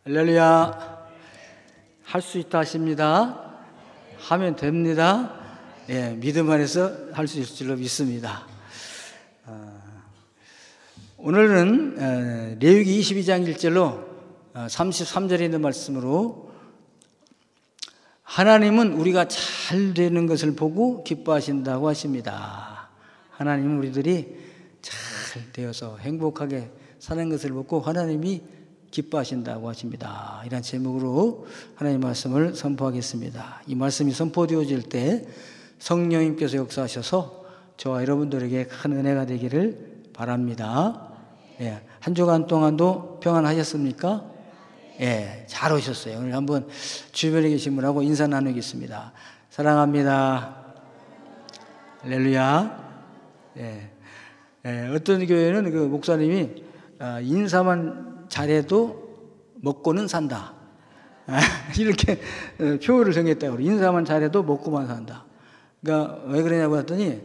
할렐루야. 할 수 있다 하십니다. 하면 됩니다. 예, 믿음 안에서 할 수 있을 줄로 믿습니다. 오늘은 레위기 22장 1절로 33절에 있는 말씀으로 하나님은 우리가 잘 되는 것을 보고 기뻐하신다고 하십니다. 하나님은 우리들이 잘 되어서 행복하게 사는 것을 보고 하나님이 기뻐하신다고 하십니다. 이런 제목으로 하나님의 말씀을 선포하겠습니다. 이 말씀이 선포되어질 때 성령님께서 역사하셔서 저와 여러분들에게 큰 은혜가 되기를 바랍니다. 예, 한 주간 동안도 평안하셨습니까? 예, 잘 오셨어요. 오늘 한번 주변에 계신 분하고 인사 나누겠습니다. 사랑합니다. 할렐루야. 예, 어떤 교회는 그 목사님이 인사만 잘해도 먹고는 산다. 이렇게 표어를 정했다고. 인사만 잘해도 먹고만 산다. 그러니까 왜 그러냐고 했더니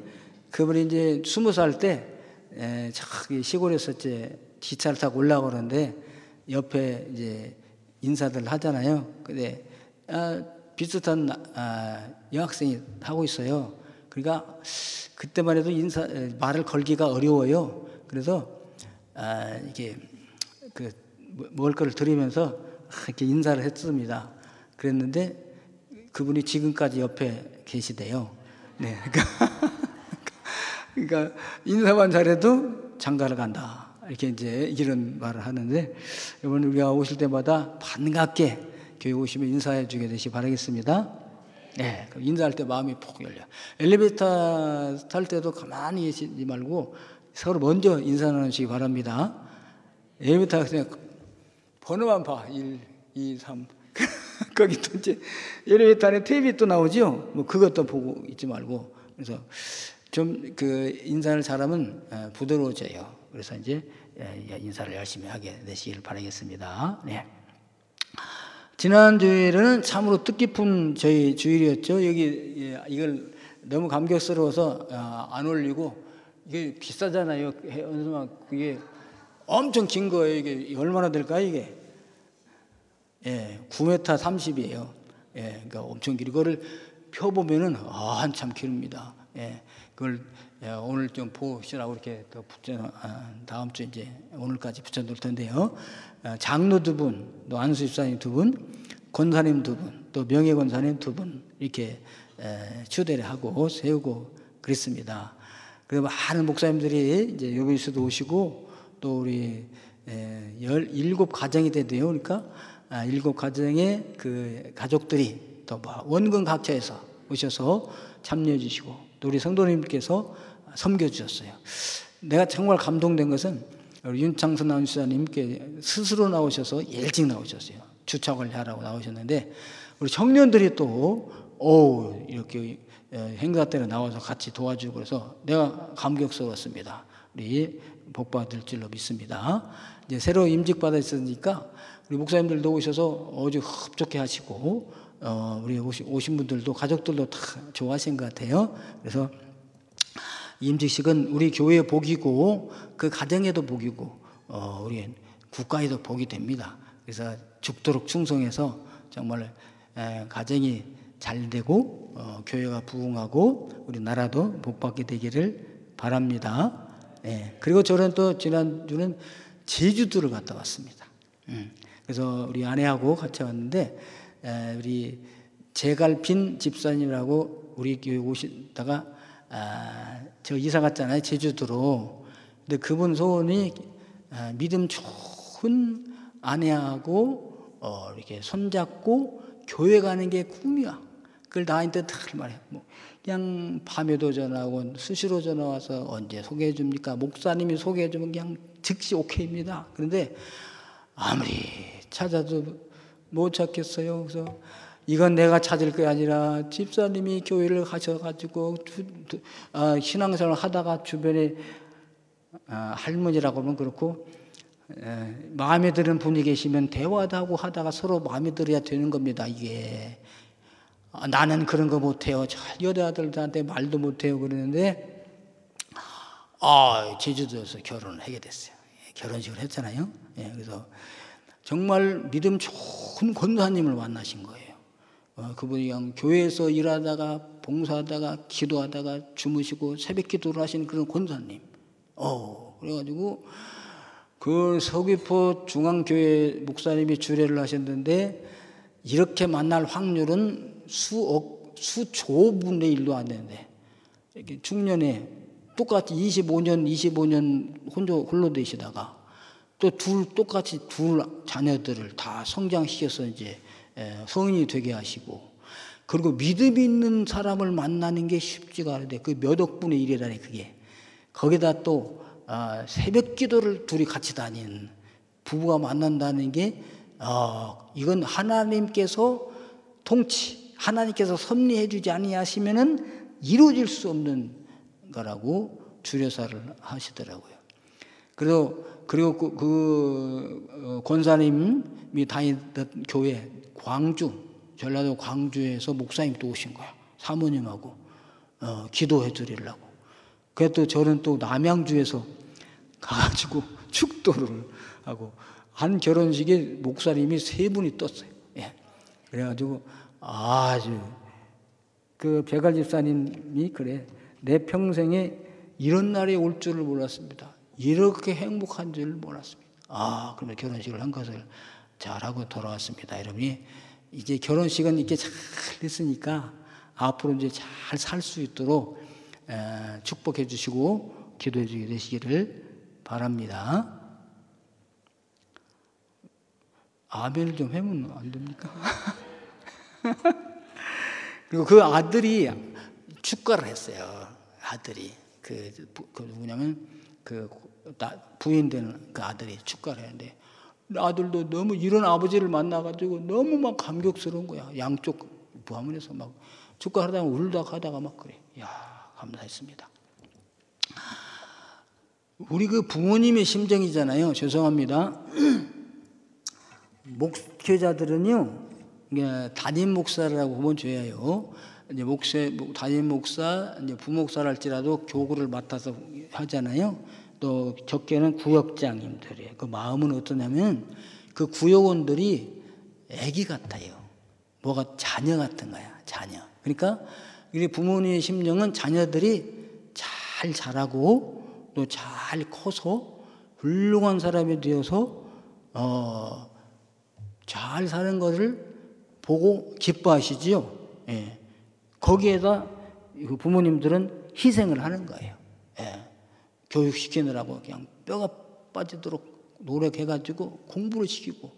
그분이 이제 20살 때 저기 시골에서 이제 기차를 타고 올라오는데 옆에 이제 인사들 하잖아요. 근데 비슷한 여학생이 하고 있어요. 그러니까 그때만 해도 말을 걸기가 어려워요. 그래서 이게 먹을 거를 드리면서 이렇게 인사를 했습니다. 그랬는데 그분이 지금까지 옆에 계시대요. 네. 그러니까 인사만 잘해도 장가를 간다. 이렇게 이제 이런 말을 하는데 이번 우리가 오실 때마다 반갑게 교회 오시면 인사해 주게 되시 바라겠습니다. 네. 인사할 때 마음이 푹 열려. 엘리베이터 탈 때도 가만히 계시지 말고 서로 먼저 인사 나누시기 바랍니다. 엘리베이터 그냥 번호만 봐. 1, 2, 3. 거기 또 이제 엘리베이터 안에 탭이 또 나오죠. 뭐 그것도 보고 있지 말고. 그래서 좀 그 인사를 잘하면 부드러워져요. 그래서 이제 인사를 열심히 하게 되시길 바라겠습니다. 네. 지난 주일은 참으로 뜻깊은 저희 주일이었죠. 여기 이걸 너무 감격스러워서 안 올리고 이게 비싸잖아요. 그게 엄청 긴 거예요. 이게 얼마나 될까요, 이게? 예, 9m 30이에요. 예, 그러니까 엄청 길고, 이거를 펴보면은, 한참 길입니다. 예, 그걸 오늘 좀 보시라고 이렇게 더 다음 주 이제 오늘까지 붙여놓을 텐데요. 장로 2분, 또 안수 집사님 2분, 권사님 2분, 또 명예 권사님 2분, 이렇게 추대를 하고 세우고 그랬습니다. 그리고 많은 목사님들이 이제 여기서도 오시고, 또 우리 17가정이 되대요. 그러니까 7가정의 그 가족들이 또 뭐 원근 각처에서 오셔서 참여해 주시고 또 우리 성도님께서 섬겨 주셨어요. 내가 정말 감동된 것은 우리 윤창선 안수사님께 스스로 나오셔서 일찍 나오셨어요. 주차 관리하라고 나오셨는데 우리 청년들이 또 이렇게 행사 때는 나와서 같이 도와주고 그래서 내가 감격스러웠습니다. 우리 복 받을 줄로 믿습니다. 이제 새로 임직 받았으니까 우리 목사님들도 오셔서 아주 흡족해 하시고 우리 오신 분들도 가족들도 다 좋아하신 것 같아요. 그래서 임직식은 우리 교회의 복이고 그 가정에도 복이고 우리 국가에도 복이 됩니다. 그래서 죽도록 충성해서 정말 가정이 잘 되고 교회가 부흥하고 우리 나라도 복받게 되기를 바랍니다. 네. 그리고 저는 또 지난주는 제주도를 갔다 왔습니다. 그래서 우리 아내하고 같이 왔는데 우리 제갈핀 집사님이라고 우리 교회 오시다가 저 이사 갔잖아요, 제주도로. 근데 그분 소원이 믿음 좋은 아내하고 이렇게 손잡고 교회 가는 게 꿈이야. 그걸 나한테 다 말해. 그냥 밤에도 전화하고 수시로 전화 와서 언제 소개해 줍니까? 목사님이 소개해 주면 그냥 즉시 오케이입니다. 그런데 아무리 찾아도 못 찾겠어요. 그래서 이건 내가 찾을 게 아니라 집사님이 교회를 가셔가지고 신앙생활을 하다가 주변에 할머니라고 하면 그렇고 마음에 드는 분이 계시면 대화도 하고 하다가 서로 마음에 들어야 되는 겁니다. 이게 나는 그런 거 못해요. 여자들한테 말도 못해요. 그러는데 제주도에서 결혼을 하게 됐어요. 결혼식을 했잖아요. 그래서 정말 믿음 좋은 권사님을 만나신 거예요. 그분이 그냥 교회에서 일하다가 봉사하다가 기도하다가 주무시고 새벽 기도를 하시는 그런 권사님. 그래가지고 그 서귀포 중앙교회 목사님이 주례를 하셨는데 이렇게 만날 확률은 수조 분의 1도 안 되는데 이렇게 중년에 똑같이 25년 홀로 되시다가 또 똑같이 둘 자녀들을 다 성장시켜서 이제 성인이 되게 하시고, 그리고 믿음 있는 사람을 만나는 게 쉽지가 않은데 그 몇 억분의 1이라니 그게. 거기다 또 새벽 기도를 둘이 같이 다니는 부부가 만난다는 게 이건 하나님께서 하나님께서 섭리해 주지 아니하시면은 이루어질 수 없는 거라고 주례사를 하시더라고요. 그리고 그 권사님이 다니던 교회 전라도 광주에서 목사님 또 오신 거야. 사모님하고 기도해 드리려고. 그래 또 저는 또 남양주에서 가가지고 축도를 하고 한 결혼식에 목사님이 3분이 떴어요. 예. 그래가지고 아주 그 백알 집사님이 그래, 내 평생에 이런 날이 올 줄을 몰랐습니다. 이렇게 행복한 줄을 몰랐습니다. 그러면 결혼식을 한 것을 잘하고 돌아왔습니다. 여러분이 이제 결혼식은 이렇게 잘 됐으니까 앞으로 이제 잘 살 수 있도록 축복해 주시고 기도해 주게 되시기를 바랍니다. 아멘을 좀 하면 안 됩니까? 그리고 그 아들이 축가를 했어요. 아들이 그 누구냐면 부인 되는 그 아들이 축가를 했는데, 아들도 너무 이런 아버지를 만나가지고 너무 막 감격스러운 거야. 양쪽 부하문에서 막 축가하다가 울다가 막 그래. 이야, 감사했습니다. 우리 그 부모님의 심정이잖아요. 죄송합니다. 목회자들은요, 담임 목사라고 보면 좋아요. 이제 담임 목사, 이제 부목사를 할지라도 교구를 맡아서 하잖아요. 또 적게는 구역장님들이에요. 그 마음은 어떠냐면 그 구역원들이 아기 같아요. 뭐가 자녀 같은 거야, 자녀. 그러니까 우리 부모님의 심정은 자녀들이 잘 자라고 또 잘 커서 훌륭한 사람이 되어서 잘 사는 것을 보고 기뻐하시지요. 예. 거기에다 부모님들은 희생을 하는 거예요. 예. 교육시키느라고 그냥 뼈가 빠지도록 노력해가지고 공부를 시키고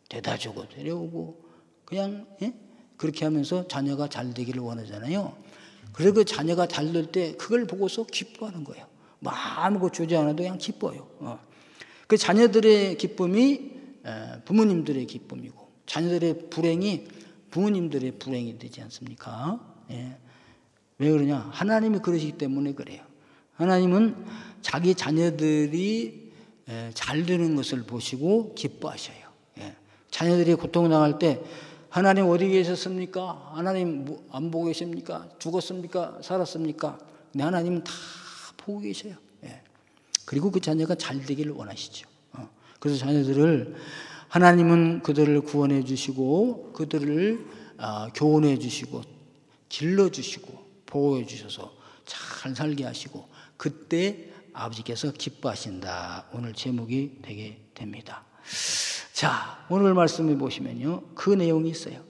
데다 주고 데려오고 그냥 그렇게 하면서 자녀가 잘 되기를 원하잖아요. 그래서 그 자녀가 잘 될 때 그걸 보고서 기뻐하는 거예요. 아무것도 주지 않아도 그냥 기뻐요. 그 자녀들의 기쁨이 부모님들의 기쁨이고 자녀들의 불행이 부모님들의 불행이 되지 않습니까? 예. 왜 그러냐? 하나님이 그러시기 때문에 그래요. 하나님은 자기 자녀들이 잘 되는 것을 보시고 기뻐하셔요. 예. 자녀들이 고통당할 때 하나님 어디 계셨습니까? 하나님 안 보고 계십니까? 죽었습니까? 살았습니까? 근데 하나님은 다 보고 계셔요. 예. 그리고 그 자녀가 잘 되기를 원하시죠. 그래서 자녀들을 하나님은 그들을 구원해 주시고 그들을 교훈해 주시고 길러 주시고 보호해 주셔서 잘 살게 하시고 그때 아버지께서 기뻐하신다. 오늘 제목이 되게 됩니다. 자, 오늘 말씀을 보시면요, 그 내용이 있어요.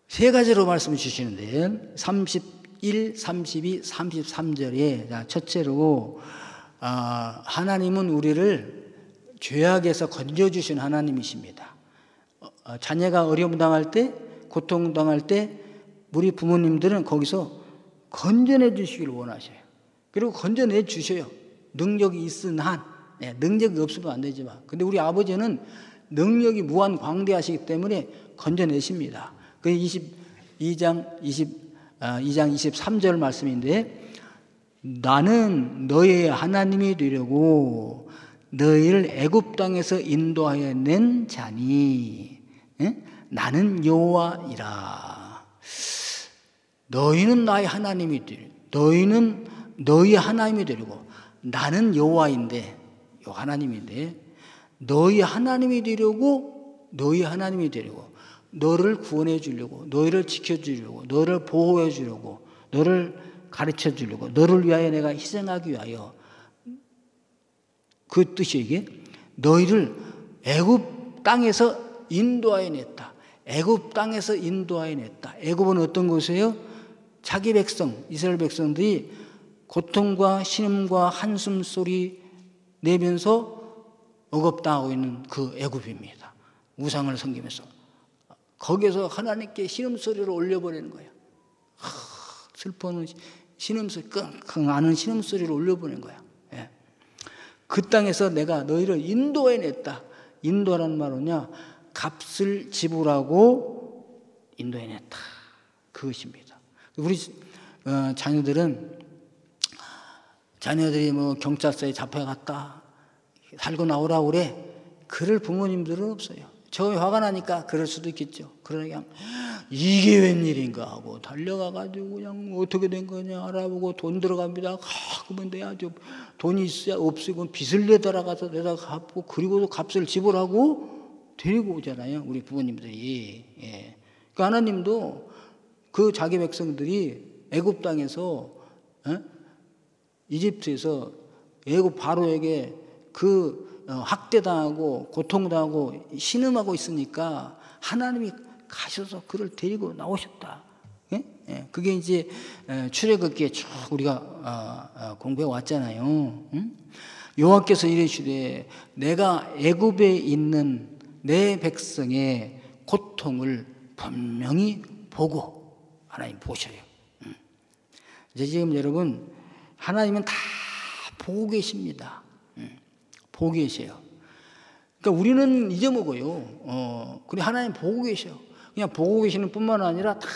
3가지로 말씀을 주시는데 31, 32, 33절에 첫째로 하나님은 우리를 죄악에서 건져주신 하나님이십니다. 자녀가 어려움 당할 때, 고통 당할 때 우리 부모님들은 거기서 건져내 주시기를 원하셔요. 그리고 건져내 주셔요. 능력이 있은 한. 능력이 없으면 안 되지만. 근데 우리 아버지는 능력이 무한 광대하시기 때문에 건져내십니다. 그 2장 23절 말씀인데, 나는 너의 하나님이 되려고 너희를 애굽 땅에서 인도하여 낸 자니 나는 여호와이라. 너희는 나의 하나님이 되리고 너희는 너희 하나님이 되리고 나는 여호와인데 하나님인데 너희 하나님이 되려고 너를 구원해 주려고, 너희를 지켜 주려고, 너를 보호해 주려고, 너를 가르쳐 주려고, 너를 위하여 내가 희생하기 위하여, 그 뜻이 이게 너희를 애굽 땅에서 인도하여 냈다. 애굽 땅에서 인도하여 냈다. 애굽은 어떤 곳이에요? 자기 백성, 이스라엘 백성들이 고통과 신음과 한숨 소리 내면서 억압당하고 있는 그 애굽입니다. 우상을 섬기면서 거기에서 하나님께 신음소리를 올려보내는 거예요. 슬퍼하는 신음소리, 끙끙 앓는 신음소리를 올려보내는 거야. 예. 그 땅에서 내가 너희를 인도해냈다. 인도라는 말은요, 값을 지불하고 인도해냈다. 그것입니다. 우리 자녀들이 뭐 경찰서에 잡혀갔다, 살고 나오라고 그래. 그럴 부모님들은 없어요. 처음에 화가 나니까 그럴 수도 있겠죠. 그러나 그냥 이게 웬일인가 하고 달려가가지고 그냥 어떻게 된 거냐 알아보고 돈 들어갑니다. 그러면 내야죠. 돈이 있어야 없으면 빚을 내달아가서 내다 갚고 그리고도 값을 지불하고 데리고 오잖아요. 우리 부모님들이. 예. 그러니까 하나님도 그 자기 백성들이 애굽 땅에서 이집트에서 애굽 바로에게 그 학대당하고 고통당하고 신음하고 있으니까 하나님이 가셔서 그를 데리고 나오셨다. 예? 예. 그게 이제 출애굽기에 쭉 우리가 공부해 왔잖아요. 응? 여호와께서 이르시되 내가 애굽에 있는 내 백성의 고통을 분명히 보고, 하나님 보셔요. 이제 지금 여러분, 하나님은 다 보고 계십니다. 보고 계세요. 그러니까 우리는 잊어먹어요. 그래 하나님 보고 계셔. 그냥 보고 계시는 뿐만 아니라 다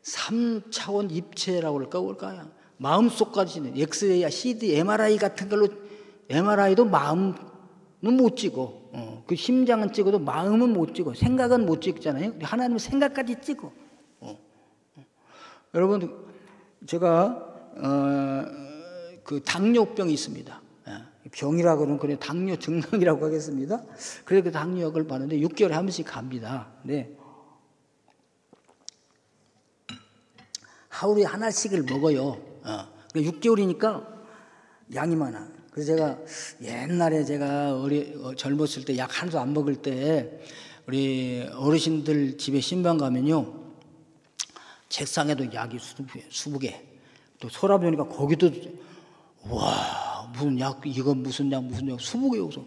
3차원 입체라고 할까요? 마음속까지 엑스레이야, CD, MRI 같은 걸로, MRI도 마음은 못 찍어. 그 심장은 찍어도 마음은 못 찍어. 생각은 못 찍잖아요. 하나님은 생각까지 찍어. 여러분, 제가 그 당뇨병이 있습니다. 병이라고 그러면 그냥 당뇨 증상이라고 하겠습니다. 그래서 그 당뇨약을 받는데 6개월에 한 번씩 갑니다. 네. 하루에 하나씩을 먹어요. 6개월이니까 양이 많아. 그래서 제가 옛날에 제가 젊었을 때 약 한 수 안 먹을 때 우리 어르신들 집에 신방 가면요, 책상에도 약이 수북에, 또 서랍에 오니까 거기도 와 무슨 약, 이건 무슨 약 수북에 여기서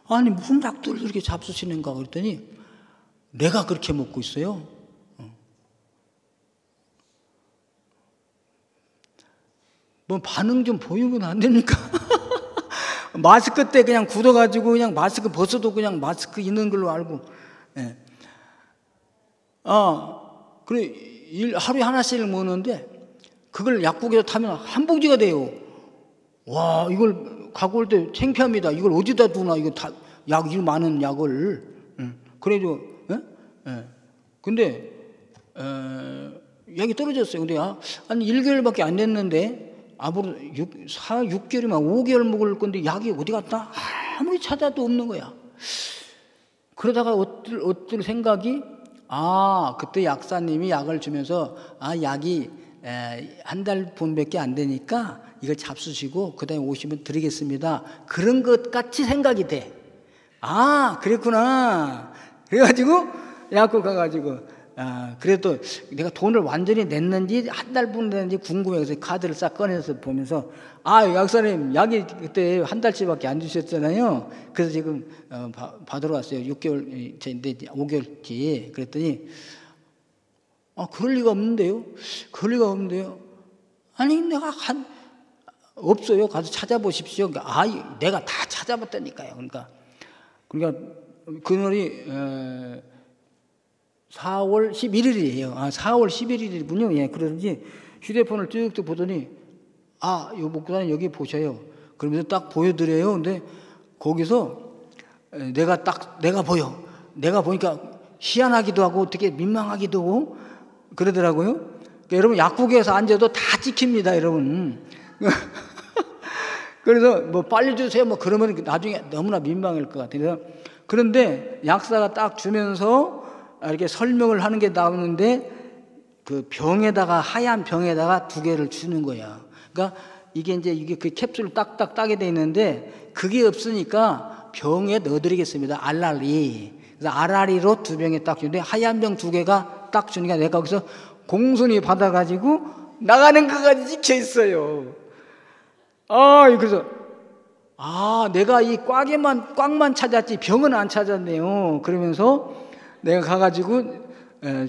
아니 무슨 약들을 이렇게 잡수시는가 그랬더니 내가 그렇게 먹고 있어요. 뭐 반응 좀 보이면 안 됩니까? 마스크 때 그냥 굳어가지고 그냥 마스크 벗어도 그냥 마스크 있는 걸로 알고, 예. 그래 하루에 하나씩을 먹는데 그걸 약국에서 타면 한 봉지가 돼요. 와, 이걸 갖고 올 때 창피합니다. 이걸 어디다 두나, 이거 다 약, 이 많은 약을. 그래도, 근데, 약이 떨어졌어요. 근데, 한 1개월밖에 안 됐는데, 앞으로 6개월이면 5개월 먹을 건데, 약이 어디 갔다? 아무리 찾아도 없는 거야. 그러다가 어떨 생각이, 그때 약사님이 약을 주면서, 약이 한 달 분밖에 안 되니까, 이걸 잡수시고 그 다음에 오시면 드리겠습니다. 그런 것 같이 생각이 돼. 그랬구나. 그래가지고 약국 가가지고 그래도 내가 돈을 완전히 냈는지 한 달분 냈는지 궁금해서 카드를 싹 꺼내서 보면서 약사님 약이 그때 한 달치밖에 안 주셨잖아요. 그래서 지금 받으러 왔어요. 6개월 인데 5개월치. 그랬더니 그럴 리가 없는데요. 아니 내가 없어요. 가서 찾아보십시오. 내가 다 찾아봤다니까요. 그러니까 그날이 4월 11일이에요. 4월 11일이군요. 예, 그러든지 휴대폰을 쭉 보더니 요 목사님 여기 보셔요. 그러면서 딱 보여드려요. 근데 거기서 내가 보여. 내가 보니까 희한하기도 하고 되게 민망하기도 하고 그러더라고요. 그러니까 여러분 약국에서 앉아도 다 찍힙니다, 여러분. 그래서 뭐 빨리 주세요 뭐 그러면 나중에 너무나 민망할 것 같아요. 그런데 약사가 딱 주면서 이렇게 설명을 하는 게 나오는데 그 병에다가 하얀 병에다가 2개를 주는 거야. 그러니까 이게 그 캡슐을 딱딱 따게 돼 있는데 그게 없으니까 병에 넣어드리겠습니다. 알알리. 그래서 알알리로 2병에 딱 주는데 하얀 병 2개가 딱 주니까 내가 거기서 공손히 받아가지고 나가는 것까지 찍혀 있어요. 그래서 내가 이 꽉만 찾았지 병은 안 찾았네요. 그러면서 내가 가가지고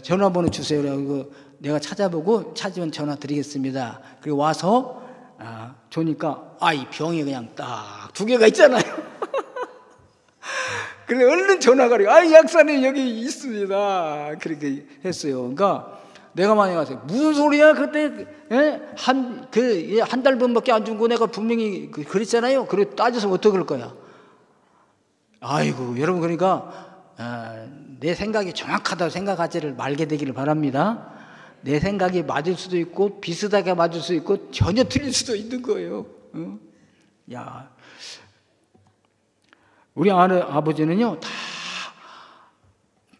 전화번호 주세요. 그래서 내가 찾아보고 찾으면 전화 드리겠습니다. 그리고 와서 주니까 이 병이 그냥 딱 2개가 있잖아요. 그래 얼른 전화가 약사님 여기 있습니다. 그렇게 했어요. 그러니까 내가 만약에 가서 무슨 소리야 그때 한 달 분밖에 안 준 거 내가 분명히 그랬잖아요. 그래 따져서 어떻게 그럴 거야. 아이고 여러분 그러니까 내 생각이 정확하다고 생각하지를 말게 되기를 바랍니다. 내 생각이 맞을 수도 있고 비슷하게 맞을 수도 있고 전혀 틀릴 수도 있는 거예요. 야, 우리 아버지는요 다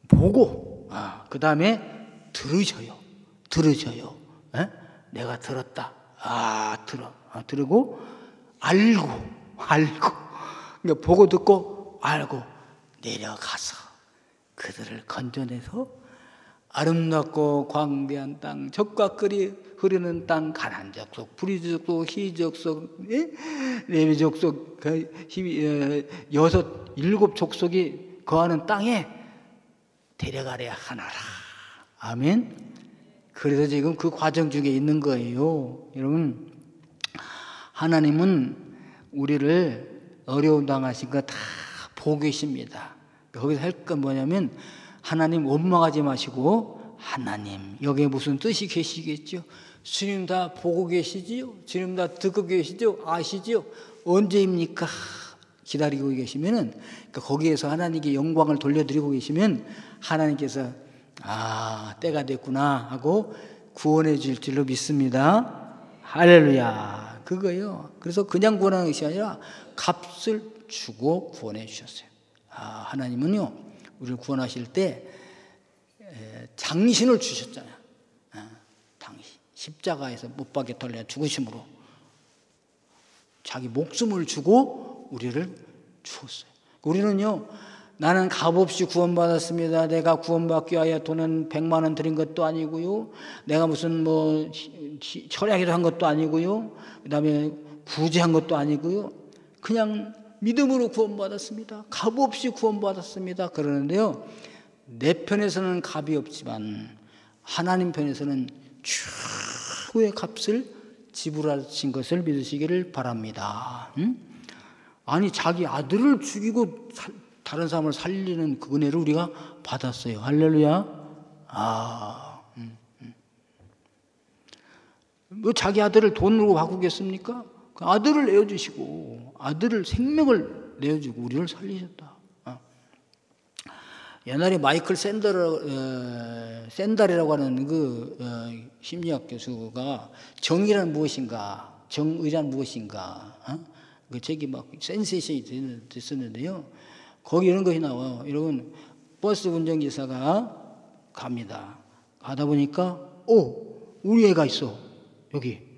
보고 그 다음에 들으셔요. 내가 들었다. 들고 알고 그러니까 보고 듣고 알고 내려가서 그들을 건져내서 아름답고 광대한 땅, 젖과 꿀이 흐르는 땅, 가나안 족속, 브리스 족속, 히 족속, 레위 족속, 7 족속이 거하는 땅에 데려가려 하노라. 아멘. 그래서 지금 그 과정 중에 있는 거예요. 여러분, 하나님은 우리를 어려움 당하신 거 다 보고 계십니다. 거기서 할 건 뭐냐면 하나님 원망하지 마시고 하나님 여기에 무슨 뜻이 계시겠죠? 주님 다 보고 계시지요? 주님 다 듣고 계시죠? 아시지요? 언제입니까? 기다리고 계시면은 그러니까 거기에서 하나님께 영광을 돌려드리고 계시면 하나님께서 때가 됐구나 하고 구원해 줄 줄로 믿습니다. 할렐루야. 그거요. 그래서 그냥 구원하는 것이 아니라 값을 주고 구원해 주셨어요. 하나님은요 우리를 구원하실 때 장신을 주셨잖아요. 당신 십자가에서 못 박에 달려 죽으심으로 자기 목숨을 주고 우리를 주었어요. 우리는요 나는 값없이 구원받았습니다. 내가 구원받기 위하여 돈은 100만 원 드린 것도 아니고요. 내가 무슨 철학이라 한 것도 아니고요. 그 다음에 구제한 것도 아니고요. 그냥 믿음으로 구원받았습니다. 값없이 구원받았습니다. 그러는데요. 내 편에서는 값이 없지만 하나님 편에서는 최고의 값을 지불하신 것을 믿으시기를 바랍니다. 아니 자기 아들을 죽이고 다른 사람을 살리는 그 은혜를 우리가 받았어요. 할렐루야. 뭐 자기 아들을 돈으로 바꾸겠습니까? 그 아들을 내어주시고 아들을 생명을 내어주고 우리를 살리셨다. 옛날에 마이클 샌달이라고 하는 그 심리학 교수가 정의란 무엇인가, 정의란 무엇인가, 그 책이 막 센세이션이 됐었는데요. 거기 이런 것이 나와요. 여러분 버스 운전기사가 갑니다. 가다 보니까 우리 애가 있어 여기.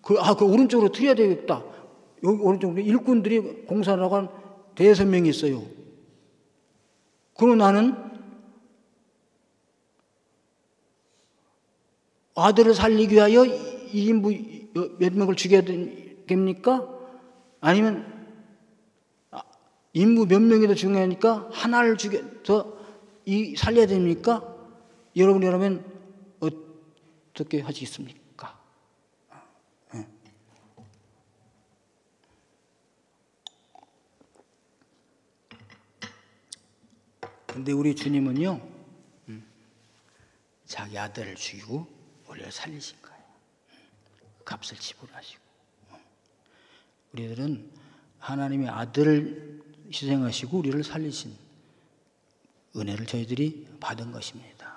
그 오른쪽으로 틀어야 되겠다. 여기 오른쪽으로 일꾼들이 공사를 하고 한 5명이 있어요. 그럼 나는 아들을 살리기 위하여 2인분 몇 명을 죽여야 됩니까? 아니면 인구 몇 명이 더 중요하니까 하나를 죽여서 살려야 됩니까? 여러분이라면 어떻게 하시겠습니까? 근데 우리 주님은요, 자기 아들을 죽이고 우리를 살리신 거예요. 값을 지불하시고. 우리들은 하나님의 아들을 희생하시고 우리를 살리신 은혜를 저희들이 받은 것입니다.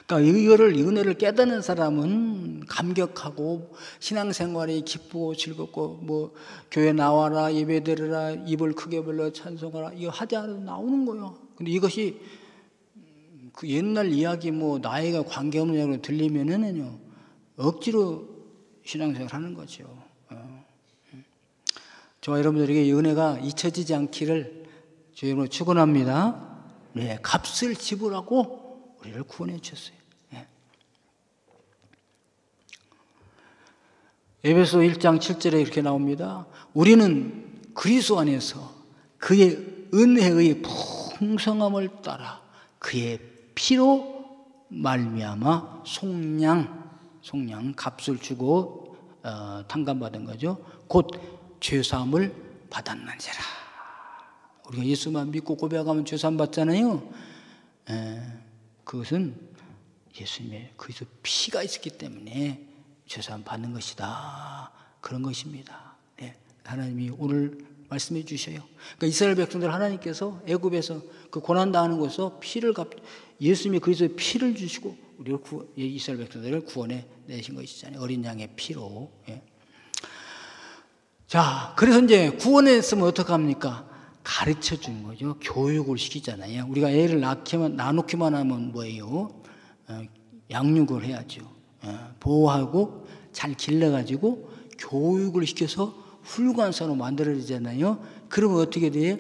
그러니까 이거를 은혜를 깨닫는 사람은 감격하고 신앙생활이 기쁘고 즐겁고 뭐 교회 나와라 예배드려라 입을 크게 벌려 찬송하라 이거 하지 않아도 나오는 거예요. 근데 이것이 그 옛날 이야기 뭐 나이가 관계없는 이야기로 들리면은요 억지로 신앙생활 하는 거죠. 저와 여러분들에게 이 은혜가 잊혀지지 않기를 주님으로 축원합니다. 네, 값을 지불하고 우리를 구원해 주셨어요. 네. 에베소 1장 7절에 이렇게 나옵니다. 우리는 그리스도 안에서 그의 은혜의 풍성함을 따라 그의 피로 말미암아 속량 값을 주고 탕감받은 거죠. 곧 죄사함을 받았는지라. 우리가 예수만 믿고 고백하면 죄사함 받잖아요. 그것은 예수님의 거기서 피가 있었기 때문에 죄사함 받는 것이다. 그런 것입니다. 네. 하나님이 오늘 말씀해 주셔요. 그러니까 이스라엘 백성들 하나님께서 애굽에서 그 고난 당하는 곳에서 예수님이 그리스도의 피를 주시고 우리를 이스라엘 백성들을 구원해 내신 것이잖아요. 어린 양의 피로. 예. 자, 그래서 이제 구원했으면 어떡합니까? 가르쳐 주는 거죠. 교육을 시키잖아요. 우리가 애를 낳기만 하면 뭐예요? 양육을 해야죠. 보호하고 잘 길러가지고 교육을 시켜서 훌륭한 사람으로 만들어지잖아요. 그러면 어떻게 돼요?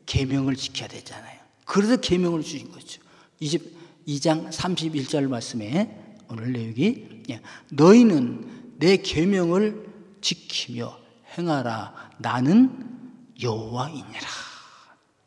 계명을 지켜야 되잖아요. 그래서 계명을 주신 거죠. 22장 31절 말씀에 오늘 내용이 너희는 내 계명을 지키며 행하라. 나는 여호와이니라.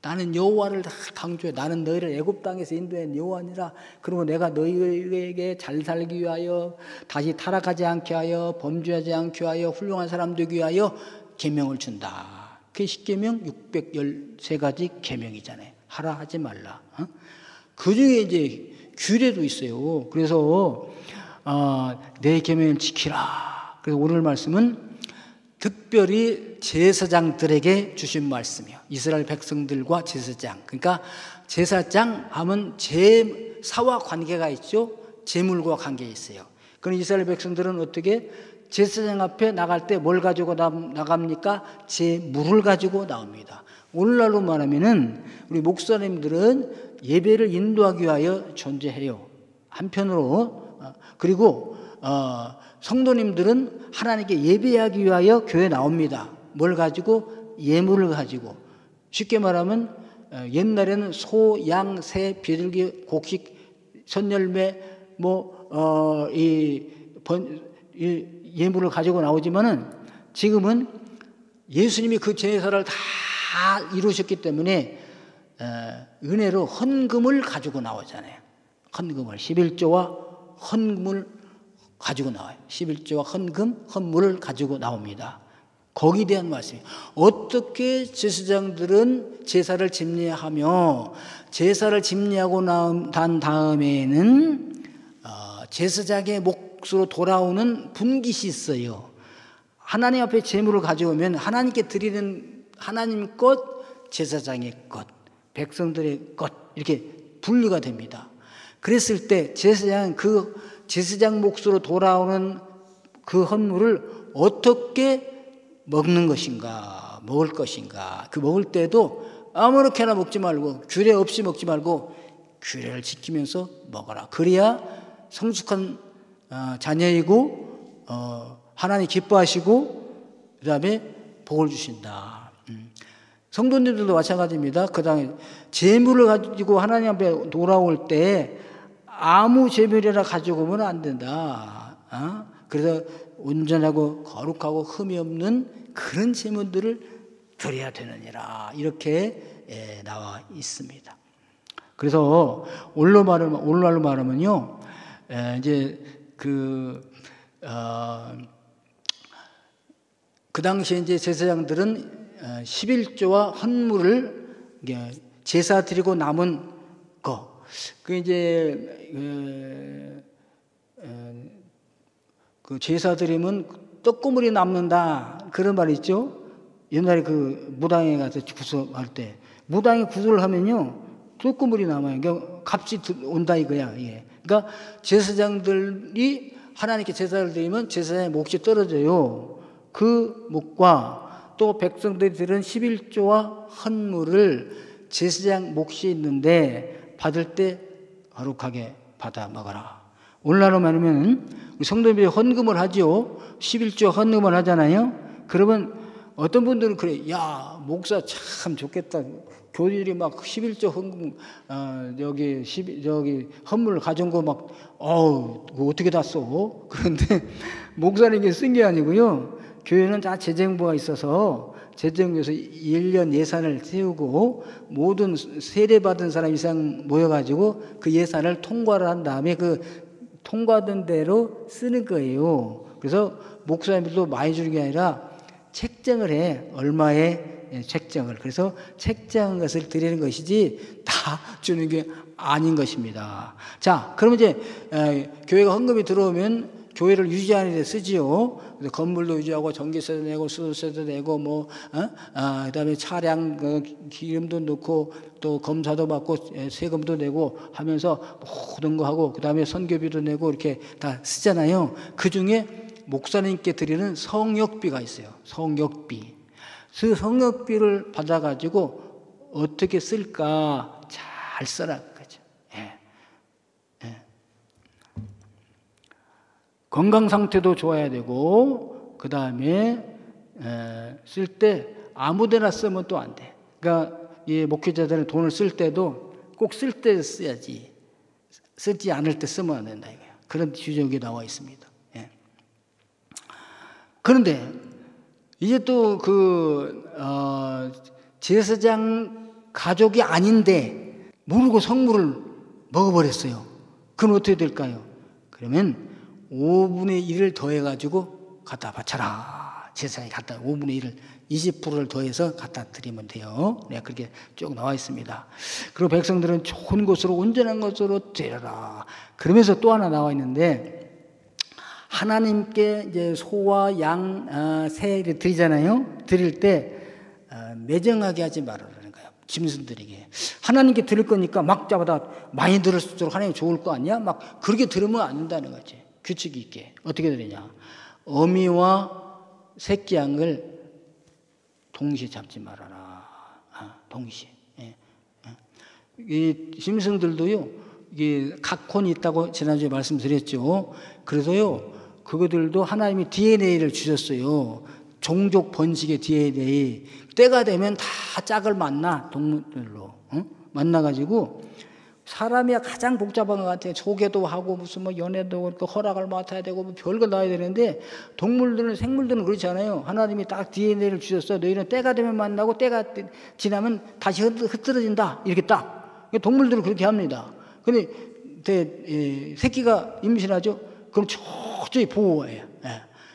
나는 여호와를 강조해. 나는 너희를 애굽 땅에서 인도한 여호와니라. 그리고 내가 너희에게 잘 살기 위하여 다시 타락하지 않게 하여 범죄하지 않게 하여 훌륭한 사람 되기 위하여 계명을 준다. 그게 십계명 613가지 계명이잖아요. 하라 하지 말라. 그 중에 이제 규례도 있어요. 그래서 내 계명을 지키라. 그래서 오늘 말씀은 특별히 제사장들에게 주신 말씀이요. 이스라엘 백성들과 제사장. 그러니까 제사장 하면 제사와 관계가 있죠. 제물과 관계 있어요. 그럼 이스라엘 백성들은 어떻게 제사장 앞에 나갈 때 뭘 가지고 나갑니까? 제물을 가지고 나옵니다. 오늘날로 말하면은 우리 목사님들은 예배를 인도하기 위하여 존재해요. 한편으로 그리고 성도님들은 하나님께 예배하기 위하여 교회에 나옵니다. 뭘 가지고? 예물을 가지고. 쉽게 말하면 옛날에는 소, 양, 새, 비둘기, 곡식, 선열매 예물을 가지고 나오지만은 지금은 예수님이 그 제사를 다 이루셨기 때문에 은혜로 헌금을 가지고 나오잖아요. 헌금을 11조와 헌금을 가지고 나와요. 11조와 헌물을 가지고 나옵니다. 거기에 대한 말씀이에요. 어떻게 제사장들은 제사를 집례하며 제사를 집례하고 난 다음에는 제사장의 몫으로 돌아오는 분깃이 있어요. 하나님 앞에 제물을 가져오면 하나님께 드리는 하나님 것, 제사장의 것, 백성들의 것 이렇게 분류가 됩니다. 그랬을 때 제사장은 그 제사장 몫으로 돌아오는 그 헌물을 어떻게 먹는 것인가, 먹을 것인가. 그 먹을 때도 아무렇게나 먹지 말고 규례 없이 먹지 말고 규례를 지키면서 먹어라. 그래야 성숙한 자녀이고 하나님 기뻐하시고 그 다음에 복을 주신다. 성도님들도 마찬가지입니다. 그 다음에 재물을 가지고 하나님 앞에 돌아올 때 아무 재물이나 가지고 오면 안 된다. 그래서 온전하고 거룩하고 흠이 없는 그런 재물들을 드려야 되느니라. 이렇게 나와 있습니다. 그래서 오늘날로 말하면요, 이제 그 당시에 이제 제사장들은 11조와 헌물을 제사 드리고 남은 거, 그 이제 그 제사 드리면 떡고물이 남는다 그런 말 있죠. 옛날에 그 무당에 가서 구슬할 때 무당이 구슬을 하면요 떡고물이 남아요. 그러니까 값이 온다 이거야. 예. 그러니까 제사장들이 하나님께 제사를 드리면 제사장의 몫이 떨어져요. 그 몫과 또 백성들이 드리는 11조와 헌물을 제사장 몫이 있는데 받을 때 거룩하게 받아 먹어라. 오늘날로 말하면 성도님들이 헌금을 하죠. 11조 헌금을 하잖아요. 그러면 어떤 분들은 그래, 야 목사 참 좋겠다. 교인들이 막 11조 헌금 저기 헌물을 가져온 거 막 그거 어떻게 다 써? 그런데 목사님께 쓴 게 아니고요. 교회는 다 재정부가 있어서 재정부에서 1년 예산을 세우고 모든 세례받은 사람 이상 모여가지고 그 예산을 통과를 한 다음에 그 통과된 대로 쓰는 거예요. 그래서 목사님들도 많이 주는 게 아니라 책정을 해. 얼마의 책정을. 그래서 책정한 것을 드리는 것이지 다 주는 게 아닌 것입니다. 자, 그러면 이제 교회가 헌금이 들어오면 교회를 유지하는 데 쓰지요. 그래서 건물도 유지하고 전기세도 내고 수도세도 내고 그다음에 차량 기름도 넣고 또 검사도 받고 세금도 내고 하면서 모든 거 하고 그다음에 선교비도 내고 이렇게 다 쓰잖아요. 그 중에 목사님께 드리는 성역비가 있어요. 성역비. 그 성역비를 받아가지고 어떻게 쓸까 잘 써라 그죠. 건강 상태도 좋아야 되고 그 다음에 쓸 때 아무데나 쓰면 또 안 돼. 그러니까 이 목회자들은 돈을 쓸 때도 꼭 쓸 때 써야지. 쓰지 않을 때 쓰면 안 된다 이거예요. 그런 규정이 나와 있습니다. 그런데 이제 또 제사장 가족이 아닌데 모르고 성물을 먹어버렸어요. 그럼 어떻게 될까요? 그러면 5분의 1을 더해가지고 갖다 바쳐라. 제사장이 갖다 5분의 1을 20%를 더해서 갖다 드리면 돼요. 네, 그렇게 쭉 나와 있습니다. 그리고 백성들은 좋은 것으로 온전한 것으로 드려라. 그러면서 또 하나 나와 있는데 하나님께 이제 소와 양, 새를 드리잖아요. 드릴 때 매정하게 하지 말아라는 거예요. 짐승들에게. 하나님께 드릴 거니까 막 잡아다 많이 들을수록 하나님 좋을 거 아니야? 막 그렇게 들으면 안 된다는 거지. 규칙이 있게. 어떻게 드리냐? 어미와 새끼 양을 동시에 잡지 말아라. 동시에. 이 짐승들도요. 이게 각혼이 있다고 지난주에 말씀드렸죠. 그래서요. 그거들도 하나님이 DNA를 주셨어요. 종족 번식의 DNA. 때가 되면 다 짝을 만나 동물들로 만나가지고 사람이 가장 복잡한 것 같아요. 소개도 하고 무슨 뭐 연애도 허락을 맡아야 되고 뭐 별걸 나야 되는데 동물들은 생물들은 그렇지 않아요. 하나님이 딱 DNA를 주셨어. 너희는 때가 되면 만나고 때가 지나면 다시 흩어진다. 이렇게 딱. 동물들은 그렇게 합니다. 근데 새끼가 임신하죠. 그럼 철저히 보호해요.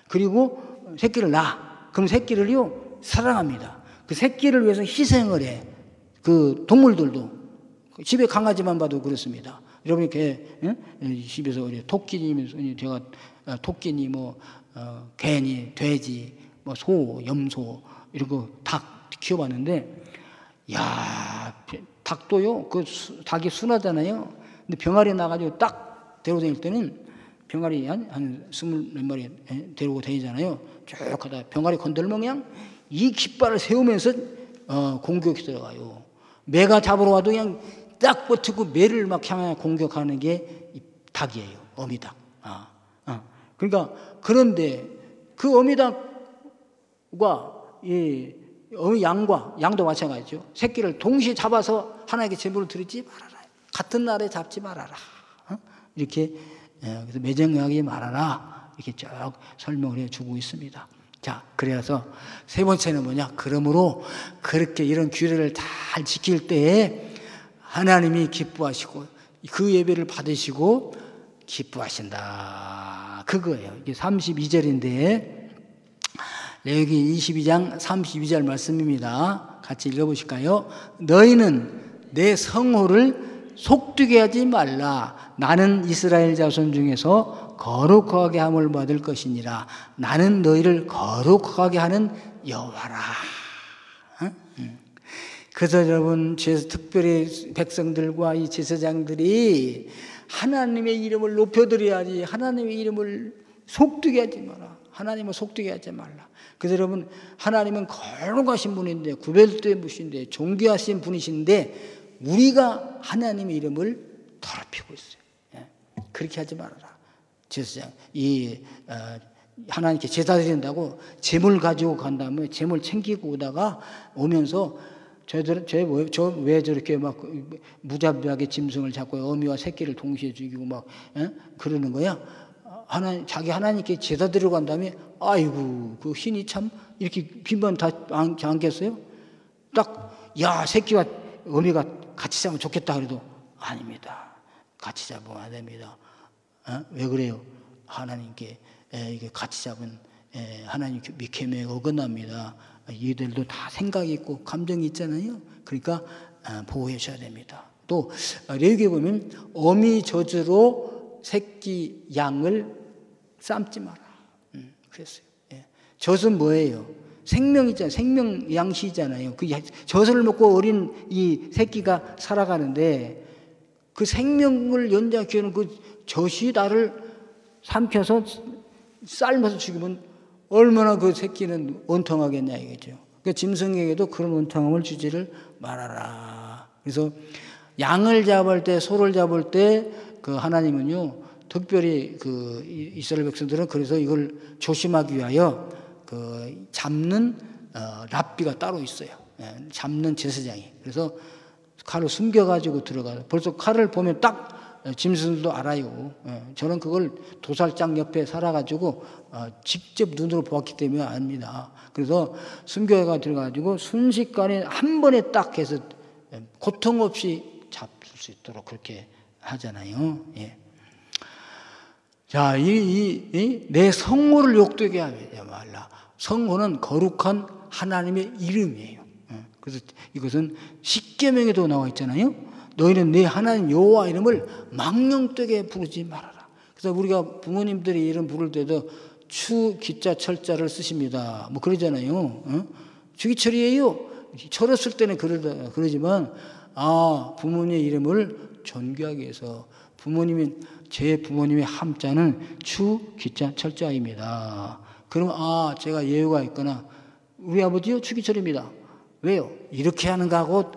그리고 새끼를 낳아. 그럼 새끼를요 사랑합니다. 그 새끼를 위해서 희생을 해. 그 동물들도 집에 강아지만 봐도 그렇습니다. 여러분 이렇게 집에서 우리 토끼니 제가 토끼니 개니 돼지 소 염소 이런 거 닭 키워봤는데 야 닭도요 그 닭이 순하잖아요. 근데 병아리 나가지고 딱 데리고 다닐 때는 병아리 한 20몇 마리 데리고 다니잖아요. 쭉 하다 병아리 건들면 그냥 이 깃발을 세우면서 공격이 들어가요. 매가 잡으러 와도 그냥 딱 버티고 매를 막 향해 공격하는 게 닭이에요. 어미닭. 그러니까 그런데 그 어미닭과 이 양도 마찬가지죠. 새끼를 동시에 잡아서 하나님께 제물을 드리지 말아라. 같은 날에 잡지 말아라. 이렇게 그래서 매정하게 말아라. 이렇게 쭉 설명을 해주고 있습니다. 자, 그래서 세 번째는 뭐냐? 그러므로 그렇게 이런 규례를 잘 지킬 때에 하나님이 기뻐하시고 그 예배를 받으시고 기뻐하신다. 그거예요. 이게 32절인데 레위기 22장 32절 말씀입니다. 같이 읽어보실까요? 너희는 내 성호를 속되게 하지 말라. 나는 이스라엘 자손 중에서 거룩하게 함을 받을 것이니라. 나는 너희를 거룩하게 하는 여호와라. 그래서 여러분, 특별히 백성들과 이 제사장들이 하나님의 이름을 높여드려야지, 하나님의 이름을 속되게 하지 마라. 하나님을 속되게 하지 말라. 그래서 여러분, 하나님은 거룩하신 분인데, 구별된 분이신데, 존귀하신 분이신데, 우리가 하나님의 이름을 더럽히고 있어요. 예. 그렇게 하지 말아라. 제사장, 하나님께 제사 드린다고 재물 가지고 간 다음에 재물 챙기고 오다가 오면서 왜 저렇게 막 무자비하게 짐승을 잡고 어미와 새끼를 동시에 죽이고 막 그러는 거야? 자기 하나님께 제사 드리고 간 다음에 아이고 그 신이 참 이렇게 빈번 다 안겠어요? 딱 야 새끼와 어미가 같이 잡으면 좋겠다 그래도 아닙니다. 같이 잡으면 안 됩니다. 왜 그래요? 하나님께 이게 같이 잡은 하나님 계명에 어긋납니다. 이들도 다 생각이 있고 감정이 있잖아요. 그러니까 보호해 줘야 됩니다. 또 레위기에 보면 어미 젖으로 새끼 양을 삶지 마라. 그랬어요. 젖은 뭐예요? 생명이잖아요. 생명 양식이잖아요. 그 젖을 먹고 어린 이 새끼가 살아가는데 그 생명을 연장시키는 그 젖이 나를 삼켜서 삶아서 죽이면 얼마나 그 새끼는 원통하겠냐 이거죠. 그러니까 짐승에게도 그런 원통함을 주지를 말아라. 그래서 양을 잡을 때, 소를 잡을 때 그 하나님은요 특별히 그 이스라엘 백성들은 그래서 이걸 조심하기 위하여 그 잡는 랍비가 따로 있어요. 잡는 제사장이. 그래서 칼을 숨겨가지고 들어가요. 벌써 칼을 보면 딱 짐승들도 알아요. 저는 그걸 도살장 옆에 살아가지고 직접 눈으로 보았기 때문에 압니다. 그래서 숨겨가 들어가지고 순식간에 한 번에 딱 해서 고통 없이 잡을 수 있도록 그렇게 하잖아요. 예. 자, 내 성호를 욕되게 하지 말라. 성호는 거룩한 하나님의 이름이에요. 그래서 이것은 십계명에도 나와 있잖아요. 너희는 내 하나님 여호와 이름을 망령되게 부르지 말아라. 그래서 우리가 부모님들이 이름 부를 때도 추, 기자, 철자를 쓰십니다. 뭐 그러잖아요. 주기철이에요. 철었을 때는 그러지만 부모님의 이름을 존귀하게 해서 제 부모님의 함자는 추, 기자, 철자입니다. 그러면 제가 예우가 있거나 우리 아버지요 추기철입니다. 왜요? 이렇게 하는 거하고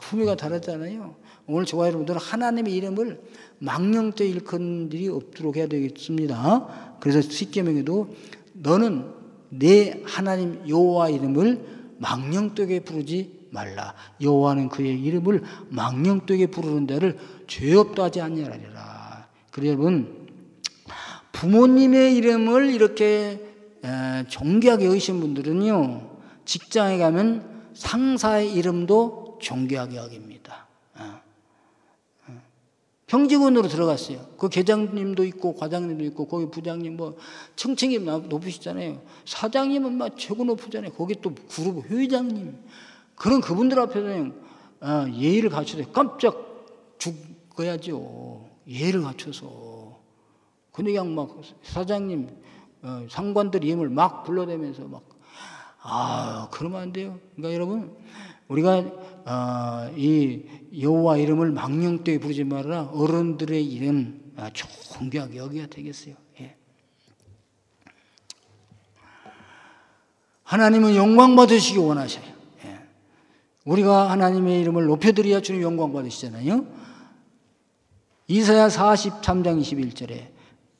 품위가 다르잖아요. 오늘 저와 여러분들은 하나님의 이름을 망령되이 일컫는 일이 없도록 해야 되겠습니다. 그래서 십계명에도 너는 내 하나님 여호와 이름을 망령되게 부르지 말라. 여호와는 그의 이름을 망령되게 부르는 자를 죄 없다 하지 아니하리라. 그래서 여러분 부모님의 이름을 이렇게 존귀하게 여기신 분들은요 직장에 가면 상사의 이름도 존귀하게 여깁니다. 평직원으로 들어갔어요. 그 계장님도 있고 과장님도 있고 거기 부장님 뭐 층층이 높으시잖아요. 사장님은 막 최고 높으잖아요. 거기 또 그룹 회장님 그런 그분들 앞에서는 예의를 갖춰서 깜짝 죽어야죠. 예의를 갖춰서. 근데 그냥 막 사장님 상관들 이름을 막 불러대면서 막 그러면 안 돼요. 그러니까 여러분 우리가 이 여호와 이름을 망령되이 부르지 말아라. 어른들의 이름 존귀하게 여겨야 되겠어요. 예. 하나님은 영광 받으시기 원하셔요. 예. 우리가 하나님의 이름을 높여드려야 주님 영광 받으시잖아요. 이사야 43장 21절에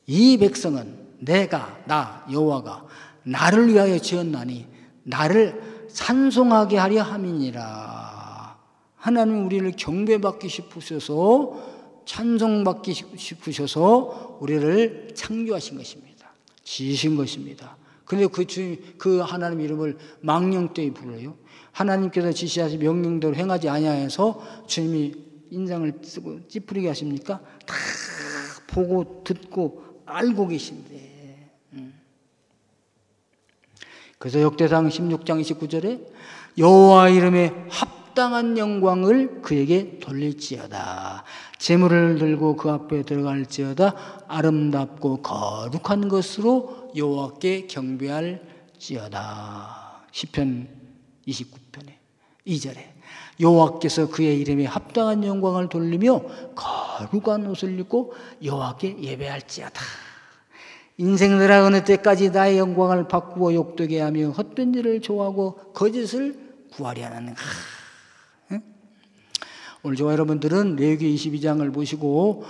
이 백성은 나 여호와가 나를 위하여 지었나니 나를 찬송하게 하려 함이니라. 하나님 우리를 경배받기 싶으셔서 찬송받기 싶으셔서 우리를 창조하신 것입니다. 지으신 것입니다. 그런데 그 하나님 이름을 망령되이 불러요. 하나님께서 지시하신 명령대로 행하지 아니하여서 주님이 인상을 쓰고 찌푸리게 하십니까? 다 보고 듣고 알고 계신데. 그래서 역대상 16장 29절에 여호와 이름에 합당한 영광을 그에게 돌릴지어다. 제물을 들고 그 앞에 들어갈지어다. 아름답고 거룩한 것으로 여호와께 경배할지어다. 시편 29편에 2절에 여호와께서 그의 이름에 합당한 영광을 돌리며 거룩한 옷을 입고 여호와께 예배할지어다. 인생들아 어느 때까지 나의 영광을 바꾸어 욕되게 하며 헛된 일을 좋아하고 거짓을 구하려 하는가. 오늘 저와 여러분들은 레위기 22장을 보시고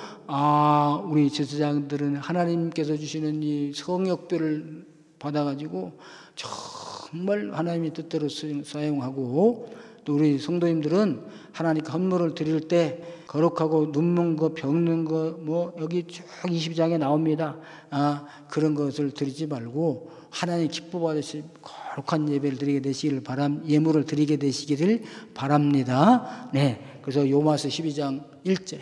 우리 제사장들은 하나님께서 주시는 이 성역별을 받아가지고 정말 하나님의 뜻대로 사용하고, 또 우리 성도님들은 하나님께 헌물을 드릴 때 거룩하고 눈먼 거, 병는 거, 뭐 여기 쭉 22장에 나옵니다. 그런 것을 드리지 말고 하나님 기뻐 받으실 거룩한 예배를 드리게 되시기를 예물을 드리게 되시기를 바랍니다. 네, 그래서 요마스 12장 1절에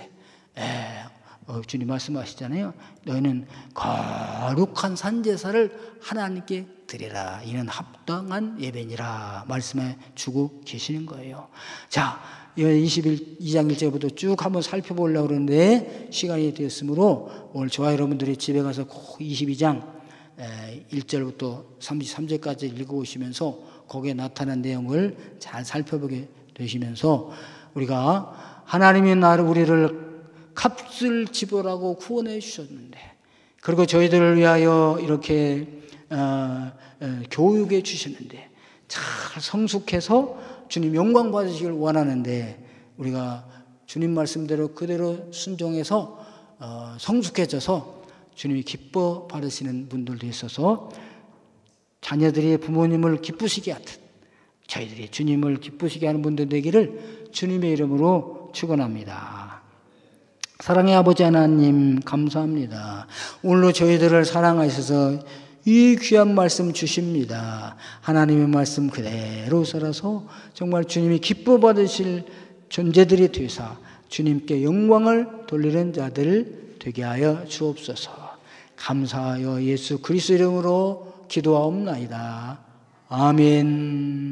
주님 말씀하시잖아요. 너희는 거룩한 산제사를 하나님께 드리라. 이는 합당한 예배니라 말씀해 주고 계시는 거예요. 자, 22장 1절부터 쭉 한번 살펴보려고 그러는데 시간이 되었으므로 오늘 저와 여러분들이 집에 가서 꼭 22장 1절부터 33절까지 읽어오시면서 거기에 나타난 내용을 잘 살펴보게 되시면서 우리가 하나님이 우리를 값을 지불하고 구원해 주셨는데, 그리고 저희들을 위하여 이렇게 교육해 주셨는데 잘 성숙해서 주님 영광 받으시길 원하는데, 우리가 주님 말씀대로 그대로 순종해서 성숙해져서 주님이 기뻐 받으시는 분들도 있어서 자녀들이 부모님을 기쁘시게 하듯 저희들이 주님을 기쁘시게 하는 분들 되기를 주님의 이름으로 축원합니다. 사랑의 아버지 하나님 감사합니다. 오늘로 저희들을 사랑하셔서 이 귀한 말씀 주십니다. 하나님의 말씀 그대로 살아서 정말 주님이 기뻐 받으실 존재들이 되사 주님께 영광을 돌리는 자들 되게 하여 주옵소서. 감사하여 예수 그리스도 이름으로 기도하옵나이다. 아멘.